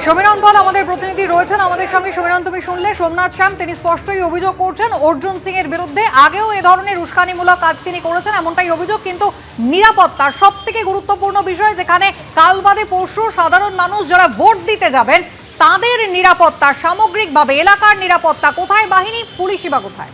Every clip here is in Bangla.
সমীরণ পাল আমাদের প্রতিনিধি রয়েছেন আমাদের সঙ্গে। সমীরণ, তুমি শুনলে সোমনাথ শ্যাম তিনি স্পষ্টই অভিযোগ করছেন অর্জুন সিং এর বিরুদ্ধে আগেও এ ধরনের উস্কানিমূলক কাজ তিনি করেছেন, এমনটাই অভিযোগ। কিন্তু নিরাপত্তার সব থেকে গুরুত্বপূর্ণ বিষয়, যেখানে কাল বাদে পরশু সাধারণ মানুষ যারা ভোট দিতে যাবেন তাদের নিরাপত্তা, সামগ্রিকভাবে এলাকার নিরাপত্তা কোথায়, বাহিনী পুলিশই বা কোথায়?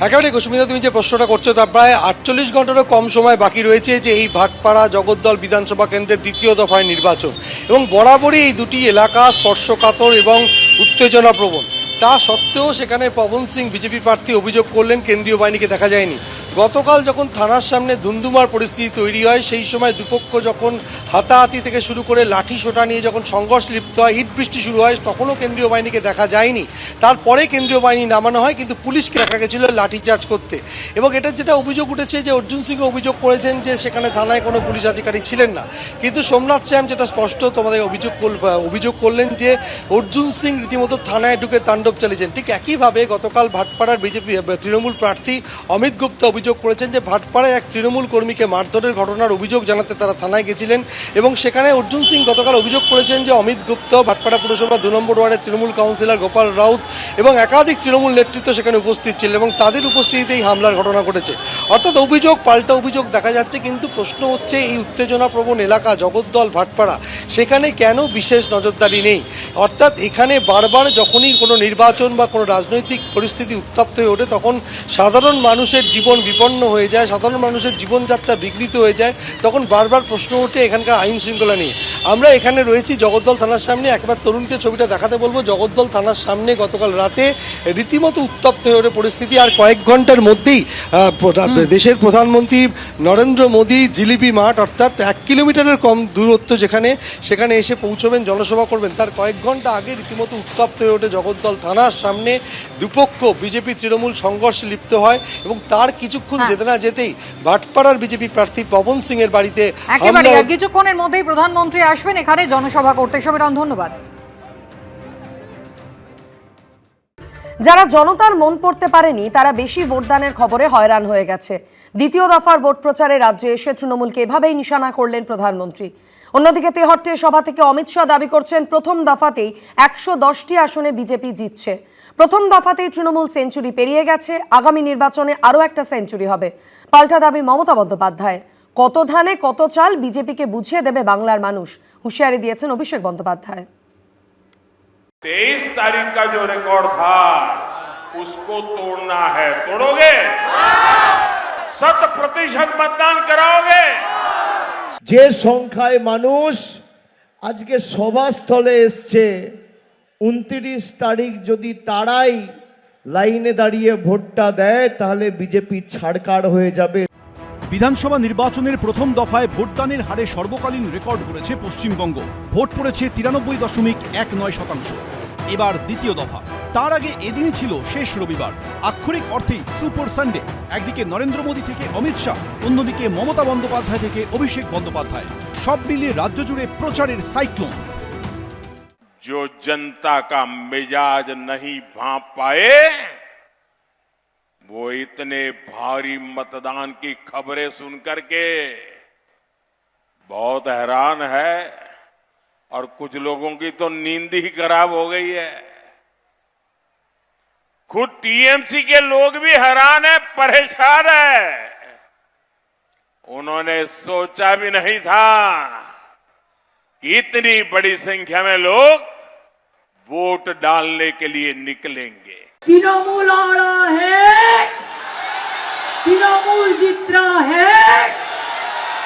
একেবারে কুসুমিতা, তুমি যে প্রশ্নটা করছো তার প্রায় 48 ঘন্টারও কম সময় বাকি রয়েছে যে এই ভাটপাড়া জগদ্দল বিধানসভা কেন্দ্রের দ্বিতীয় দফায় নির্বাচন, এবং বরাবরই এই দুটি এলাকা স্পর্শকাতর এবং উত্তেজনাপ্রবণ। তা সত্ত্বেও সেখানে পবন সিং বিজেপি প্রার্থী অভিযোগ করলেন কেন্দ্রীয় বাহিনীকে দেখা যায়নি। গতকাল যখন থানার সামনে ধুন্ধুমার পরিস্থিতি তৈরি হয়, সেই সময় দুপক্ষ যখন হাতাহাতি থেকে শুরু করে লাঠি সোটা নিয়ে যখন সংঘর্ষ লিপ্ত হয়, ইট বৃষ্টি শুরু হয়, তখনও কেন্দ্রীয় বাহিনীকে দেখা যায়নি। তারপরে কেন্দ্রীয় বাহিনী নামানো হয়, কিন্তু পুলিশকে দেখা গেছিল লাঠিচার্জ করতে। এবং এটা যেটা অভিযোগ উঠেছে যে অর্জুন সিং অভিযোগ করেছেন যে সেখানে থানায় কোনো পুলিশ আধিকারিক ছিলেন না, কিন্তু সোমনাথ শ্যাম যেটা স্পষ্ট তোমাদের অভিযোগ করলেন যে অর্জুন সিং রীতিমতো থানায় ঢুকে তাণ্ডব চালিয়েছেন। ঠিক একইভাবে গতকাল ভাটপাড়ার বিজেপি তৃণমূল প্রার্থী অমিত গুপ্তা অভিযোগ করেছেন যে ভাটপাড়ায় এক তৃণমূল কর্মীকে মারধরের ঘটনার অভিযোগ জানাতে তারা থানায় গেছিলেন, এবং সেখানে অর্জুন সিং গতকাল অভিযোগ করেছেন যে অমিত গুপ্তা, ভাটপাড়া পুরসভা 2 নম্বর ওয়ার্ডের তৃণমূল কাউন্সিলর গোপাল রাউত এবং একাধিক তৃণমূল নেতৃত্ব সেখানে উপস্থিত ছিলেন, এবং তাদের উপস্থিতিতেই হামলার ঘটনা ঘটেছে। অর্থাৎ অভিযোগ পাল্টা অভিযোগ দেখা যাচ্ছে, কিন্তু প্রশ্ন হচ্ছে এই উত্তেজনাপ্রবণ এলাকা জগদ্দল ভাটপাড়া, সেখানে কেন বিশেষ নজরদারি নেই? অর্থাৎ এখানে বারবার যখনই কোনো নির্বাচন বা কোনো রাজনৈতিক পরিস্থিতি উত্তপ্ত হয়ে ওঠে, তখন সাধারণ মানুষের জীবন বিপন্ন হয়ে যায়, সাধারণ মানুষের জীবনযাত্রা বিঘ্নিত হয়ে যায়, তখন বারবার প্রশ্ন ওঠে এখানকার আইন শৃঙ্খলা নিয়ে। আমরা এখানে রয়েছি জগদ্দল থানার সামনে, একবার তরুণকে ছবিটা দেখাতে বলবো। জগদ্দল থানার সামনে গতকাল রাতে রীতিমতো উত্তপ্ত হয়ে ওঠে পরিস্থিতি, আর কয়েক ঘন্টার মধ্যেই দেশের প্রধানমন্ত্রী নরেন্দ্র মোদী জিলিপি মাঠ, অর্থাৎ 1 কিলোমিটারের কম দূরত্ব সেখানে এসে পৌঁছবেন, জনসভা করবেন। তার কয়েক ঘন্টা আগে রীতিমতো উত্তপ্ত হয়ে ওঠে জগদ্দল থানার সামনে। দুপক্ষ বিজেপি তৃণমূল সংঘর্ষে লিপ্ত হয়, এবং তার কিছুক্ষণ যেতে না যেতেই ভাটপাড়ার বিজেপি প্রার্থী পবন সিং এর বাড়িতে একেবারে কিছুক্ষণের মধ্যেই প্রধানমন্ত্রী আসবেন এখানে জনসভা করতে। সমীরণ, ধন্যবাদ। যারা জনতার মন পড়তে পারেনি তারা বেশি ভোটদানের খবরে হয়রান হয়ে গেছে। দ্বিতীয় দফার ভোট প্রচারে রাজ্যে এসে তৃণমূলকে এভাবেই নিশানা করলেন প্রধানমন্ত্রী। অন্যদিকে তেহট্টে সভা থেকে অমিত শাহ দাবি করছেন প্রথম দফাতেই 110টি আসনে বিজেপি জিতছে। প্রথম দফাতেই তৃণমূল সেঞ্চুরি পেরিয়ে গেছে, আগামী নির্বাচনে আরও একটা সেঞ্চুরি হবে। পাল্টা দাবি মমতা বন্দ্যোপাধ্যায়ের। কত ধানে কত চাল বিজেপিকে বুঝিয়ে দেবে বাংলার মানুষ, হুঁশিয়ারি দিয়েছেন অভিষেক বন্দ্যোপাধ্যায়। 23 तारीख का जो रिकॉर्ड था उसको तोड़ना है। तोड़ोगे? 100% मतदान कराओगे? যে সংখ্যায় মানুষ আজকে সভাস্থলে এসছে, 29 তারিখ যদি তারাই লাইনে দাঁড়িয়ে ভোটটা দেয় তাহলে বিজেপি ছাড়কার হয়ে যাবে। বিধানসভা নির্বাচনের প্রথম দফায় ভোটদানের হারে সর্বকালীন রেকর্ড করেছে পশ্চিমবঙ্গ। ভোট পড়েছে 93.19%। এবার দ্বিতীয় দফা। তার আগে এদিনই ছিল শেষ রবিবার, আক্ষরিক অর্থেই সুপার সানডে। একদিকে নরেন্দ্র মোদী থেকে অমিত শাহ, অন্যদিকে মমতা বন্দ্যোপাধ্যায় থেকে অভিষেক বন্দ্যোপাধ্যায়। সব মিলিয়ে রাজ্য জুড়ে প্রচারের সাইক্লোন। जो जनता का मिजाज नहीं भांप पाए वो इतने भारी मतदान की खबरें सुनकर के बहुत हैरान है, और कुछ लोगों की तो नींद ही खराब हो गई है। खुद टीएमसी के लोग भी हैरान है, परेशान है। उन्होंने सोचा भी नहीं था कि इतनी बड़ी संख्या में लोग वोट डालने के लिए निकलेंगे। तृणमूल आ रहा है, तृणमूल जीत रहा है,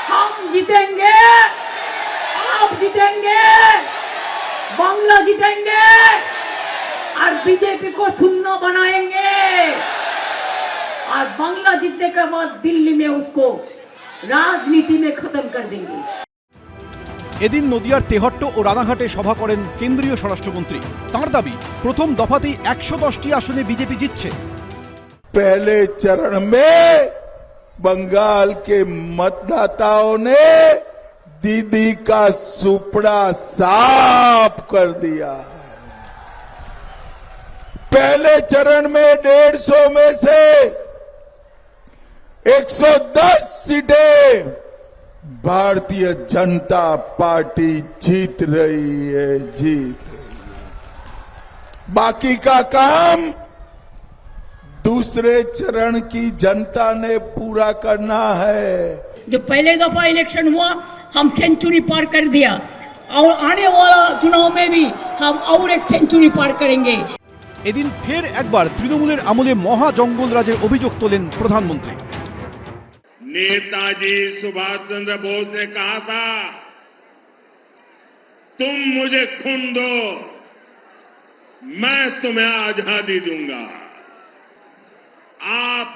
हम जीतेंगे, आप जीतेंगे, बांग्ला जीतेंगे और बीजेपी को शून्य बनाएंगे, और बांग्ला जीतने के बाद दिल्ली में उसको राजनीति में खत्म कर देंगे। এদিন নদিয়ার তেহট্ট ও রানাঘাটে সভা করেন কেন্দ্রীয় স্বরাষ্ট্রমন্ত্রী। তাঁর দাবি প্রথম দফাতেই 110টি আসনে বিজেপি জিতছে। पहले चरण में बंगाल के मतदाताओं ने दीदी का सुपड़ा साफ कर दिया। पहले चरण में 150 में से 110 सीटें भारतीय जनता पार्टी जीत रही है, जीत रही है। बाकी का काम दूसरे चरण की जनता ने पूरा करना है। जो पहले दफा इलेक्शन हुआ हम सेंचुरी पार कर दिया और आने वाला चुनाव में भी हम और एक सेंचुरी पार करेंगे। এদিন ফের একবার তৃণমূলের আমলে মহা জঙ্গলরাজের অভিযোগ তোলেন প্রধানমন্ত্রী। नेताजी सुभाष चंद्र बोस ने कहा था, तुम मुझे खून दो, मैं तुम्हें आजादी दूंगा। आप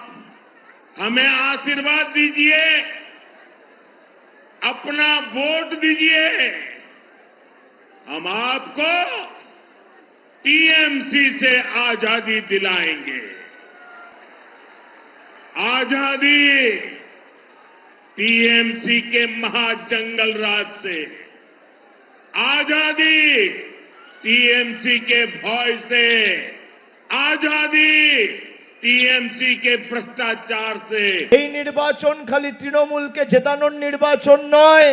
हमें आशीर्वाद दीजिए, अपना वोट दीजिए, हम आपको टीएमसी से आजादी दिलाएंगे। आजादी टीएमसी के महाजंगल राज से, आजादी टीएमसी के भय से, आजादी टीएमसी के भ्रष्टाचार से। এই নির্বাচন খালি তৃণমূলকে জেতানোর নির্বাচন নয়,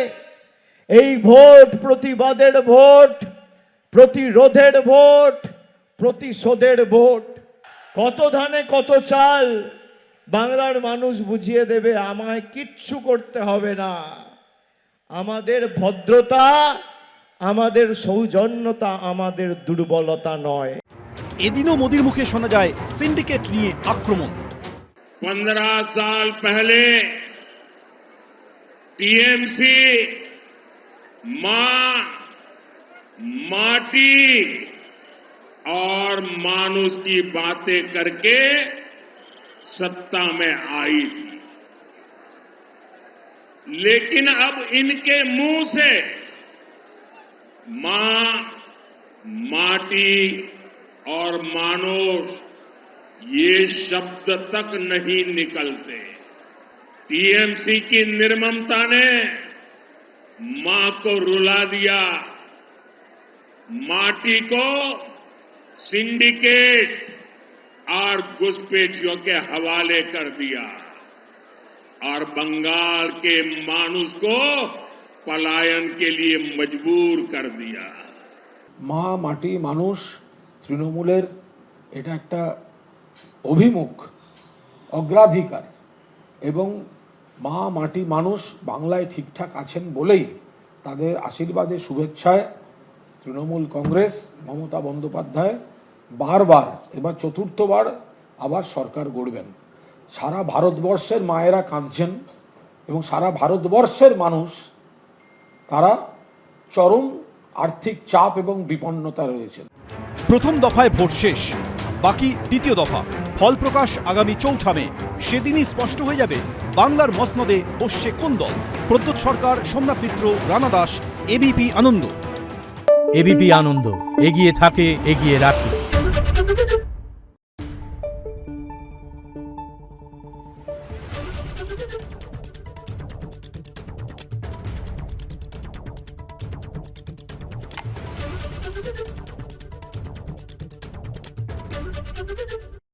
এই ভোট প্রতিবাদের ভোট, প্রতিরোধের ভোট, প্রতিশোধের ভোট। কত ধানে কত চাল বাংলার মানুষ বুঝিয়ে দেবে, আমায় কিচ্ছু করতে হবে না। আমাদের ভদ্রতা, আমাদের সৌজন্যতা আমাদের দুর্বলতা নয়। এদিনও মোদির মুখে শোনা যায় সিন্ডিকেট নিয়ে আক্রমণ। 15 साल पहले टीएमसी मां, माटी और मानुष की बातें करके सत्ता में आई थी, लेकिन अब इनके मुंह से मां, माटी और मानुष ये शब्द तक नहीं निकलते। टीएमसी की निर्ममता ने मां को रुला दिया, माटी को सिंडिकेट और घुसपैठियों के हवाले कर दिया और बंगाल के मानुष को पलायन के लिए मजबूर कर दिया। মা মাটি মানুষ তৃণমূলের এটা একটা অভিমুখ, অগ্রাধিকার, এবং মা মাটি মানুষ বাংলায় ঠিকঠাক আছেন বলেই তাদের আশীর্বাদে শুভেচ্ছায় তৃণমূল কংগ্রেস মমতা বন্দ্যোপাধ্যায় বারবার, এবার চতুর্থবার আবার সরকার গড়বেন। সারা ভারতবর্ষের মায়েরা কাঁদছেন এবং সারা ভারতবর্ষের মানুষ তারা চরম আর্থিক চাপ এবং বিপন্নতা রয়েছেন। প্রথম দফায় ভোট শেষ, বাকি দ্বিতীয় দফা। ফল প্রকাশ আগামী 4 মে। সেদিনই স্পষ্ট হয়ে যাবে বাংলার মসনদে বসছে কোন দল। প্রদ্যোৎ সরকার, সোমনাথ মিত্র, রানা দাস, এবিপি আনন্দ। এবিপি আনন্দ, এগিয়ে থাকে, এগিয়ে রাখে।